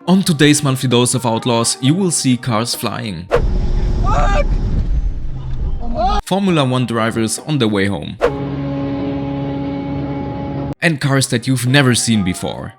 On today's monthly dose of Outlaws, you will see cars flying. What? Formula 1 drivers on their way home. And cars that you've never seen before.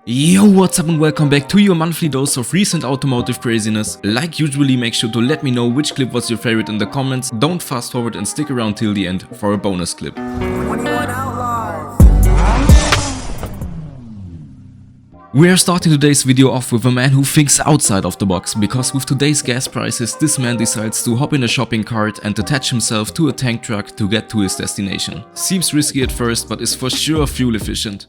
Yo, what's up and welcome back to your monthly dose of recent automotive craziness. Like usually, make sure to let me know which clip was your favorite in the comments. Don't fast forward and stick around till the end for a bonus clip. 21 Outlaws. We are starting today's video off with a man who thinks outside of the box, because with today's gas prices, this man decides to hop in a shopping cart and attach himself to a tank truck to get to his destination. Seems risky at first, but is for sure fuel efficient.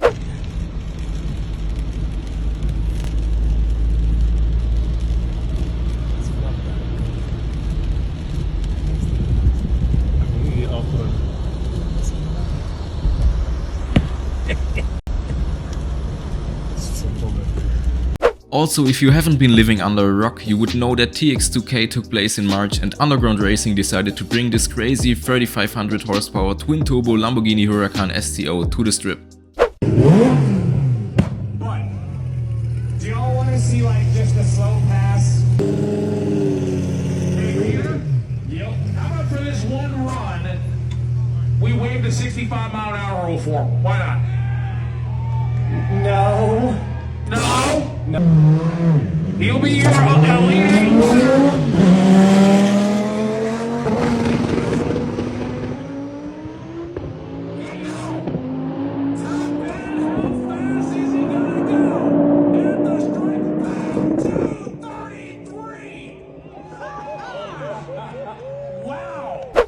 Also, if you haven't been living under a rock, you would know that TX2K took place in March and Underground Racing decided to bring this crazy 3500 horsepower Twin Turbo Lamborghini Huracan STO to the strip. What? Do y'all want to see like just a slow pass? Hey, Peter? Yep. How about for this one run, we wave the 65-mile-an-hour rule for him? Why not? No. No? No. He'll be your leading.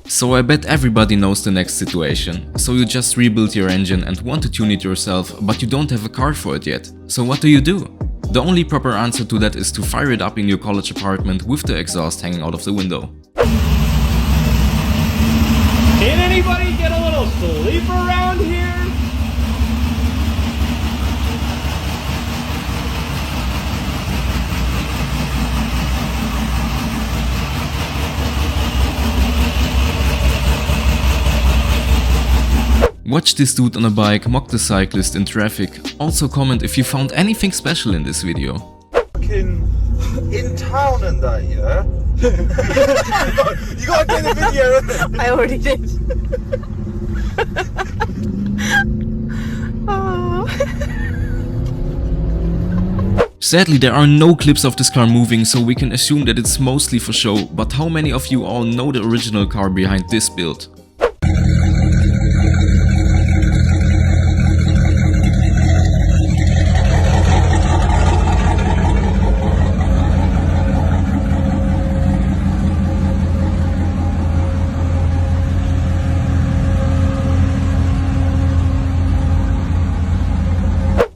So I bet everybody knows the next situation. So you just rebuild your engine and want to tune it yourself, but you don't have a car for it yet. So what do? The only proper answer to that is to fire it up in your college apartment with the exhaust hanging out of the window. Can anybody get a little sleep around here? Watch this dude on a bike mock the cyclist in traffic. Also comment if you found anything special in this video. Fucking in town and that, yeah? You gotta get the video. I already did. Oh. Sadly, there are no clips of this car moving, so we can assume that it's mostly for show, but how many of you all know the original car behind this build?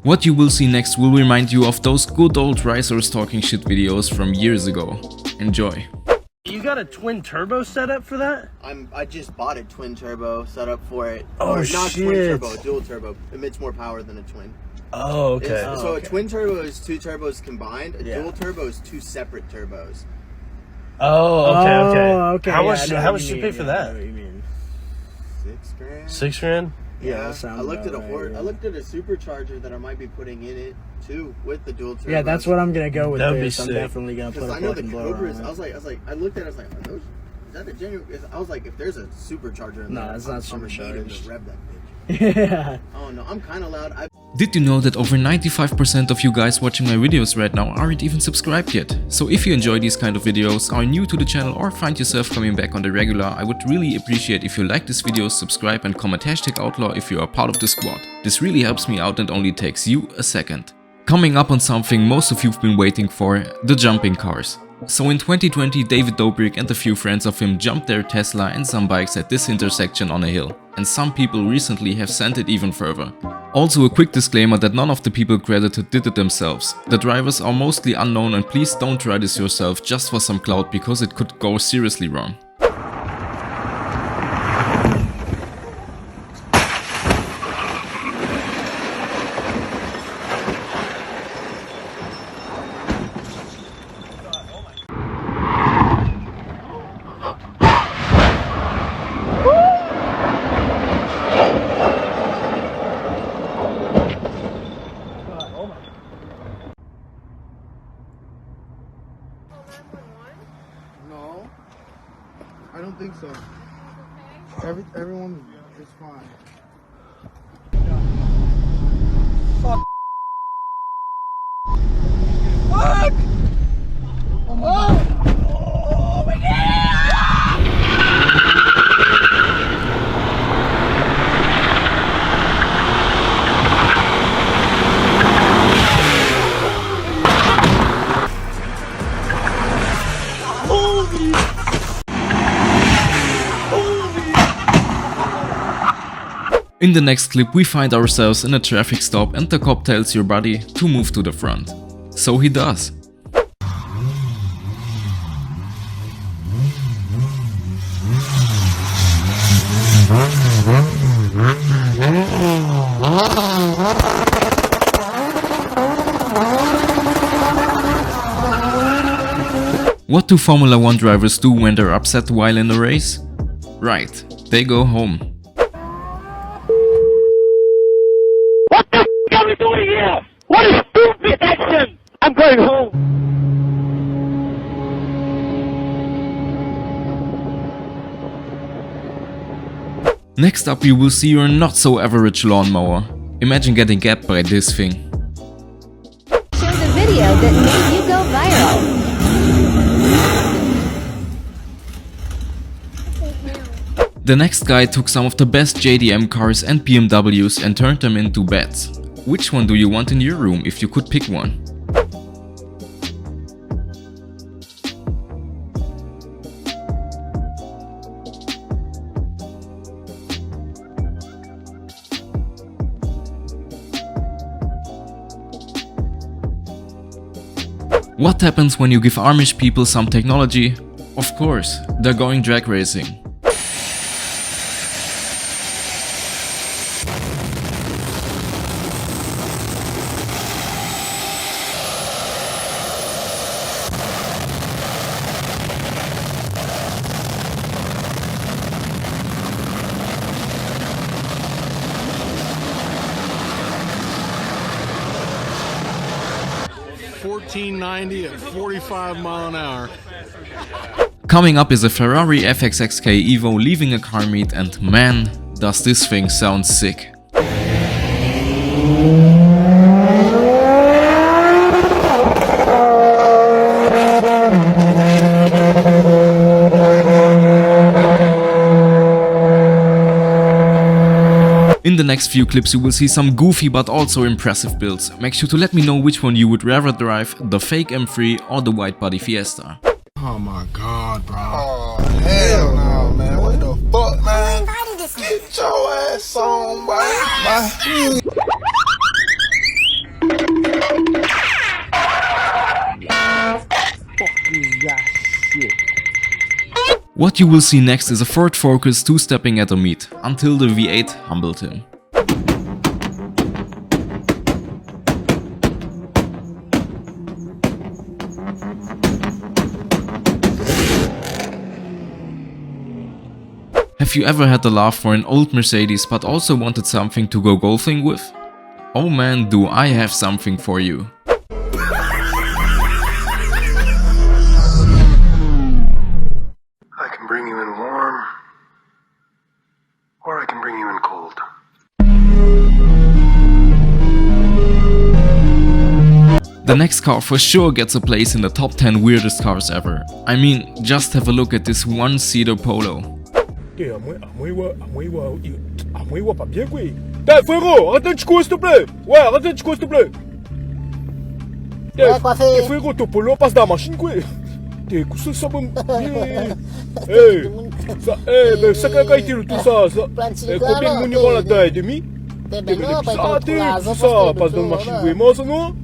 What you will see next will remind you of those good old racers talking shit videos from years ago. Enjoy. You got a twin turbo setup for that? I just bought a twin turbo setup for it. Oh, or not shit. Twin turbo, dual turbo. Emits more power than a twin. Oh, okay. So a twin turbo is two turbos combined. A Yeah. dual turbo is two separate turbos. Oh, okay. Okay. How yeah, much? I know How what much you did you pay mean, for yeah, I know that? what you mean. $6 grand. $6 grand. Yeah, Yeah, that sounds I looked at about right, yeah. I looked at a supercharger that I might be putting in it too with the dual turbo. Yeah, that's what I'm gonna go with. That'd be this. I'm sick. definitely gonna put Because a I know the fucking blower Cobras. on I it. was like, I looked at it. I was like, are those, is that a genuine? I was like, if there's a supercharger in No, there, it's not I'm needing supercharged. to rev that bitch. Yeah. Oh no, I'm kind of loud. Did you know that over 95% of you guys watching my videos right now aren't even subscribed yet? So if you enjoy these kind of videos, are new to the channel or find yourself coming back on the regular, I would really appreciate if you like this video, subscribe and comment #outlaw if you are part of the squad. This really helps me out and only takes you a second. Coming up on something most of you've been waiting for, the jumping cars. So in 2020, David Dobrik and a few friends of him jumped their Tesla and some bikes at this intersection on a hill. And some people recently have sent it even further. Also a quick disclaimer that none of the people credited did it themselves. The drivers are mostly unknown and please don't try this yourself just for some clout because it could go seriously wrong. No, I don't think so. Everyone is fine. Fuck. Fuck! Oh my God! Oh my God! In the next clip we find ourselves in a traffic stop and the cop tells your buddy to move to the front. So he does. What do Formula 1 drivers do when they're upset while in a race? Right, they go home. What the f are we doing here? What is stupid action? I'm going home. Next up you will see your not so average lawnmower. Imagine getting gapped by this thing. Shows a video that made you go viral. The next guy took some of the best JDM cars and BMWs and turned them into beds. Which one do you want in your room if you could pick one? What happens when you give Armish people some technology? Of course, they're going drag racing. $14.90 at 45 mile an hour. Coming up is a Ferrari FXXK Evo leaving a car meet, and man, does this thing sound sick. In the next few clips you will see some goofy but also impressive builds. Make sure to let me know which one you would rather drive, the fake M3 or the widebody Fiesta. Oh my God, bro. Oh, hell no, man. What the fuck, man? Get your ass on, boy. What you will see next is a Ford Focus two-stepping at a meet, until the V8 humbled him. Have you ever had a love for an old Mercedes but also wanted something to go golfing with? Oh man, do I have something for you. I can bring you in warm, or I can bring you in cold. The next car for sure gets a place in the top 10 weirdest cars ever. I mean, just have a look at this one-seater Polo. Amouille-moi pas bien, quoi. Frérot, arrête un petit coup, s'il te plaît. Ouais, arrête un petit coup, s'il te plaît. Frérot, ton polo passe dans la machine, quoi. T'es couché ça, bon. Hey, ça, mais ça, quand il tire tout ça, combien de mounions là-dedans, et demi? Mais tout ça passe dans la machine, quoi. Moi, ça, non?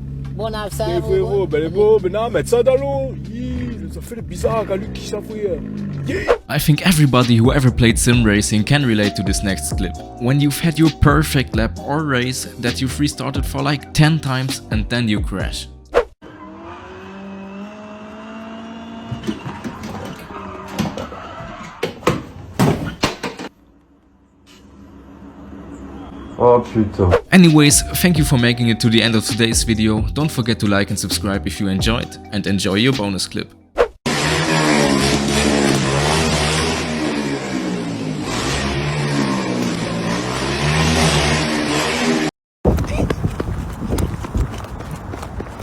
Frérot, ben non, mettre ça dans l'eau. Ça fait le bizarre quand lui qui s'affoue. I think everybody who ever played sim racing can relate to this next clip. When you've had your perfect lap or race that you've restarted for like 10 times and then you crash. Oh putain. Anyways, thank you for making it to the end of today's video. Don't forget to like and subscribe if you enjoyed, and enjoy your bonus clip.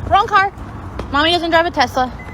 Wrong car. Mommy doesn't drive a Tesla.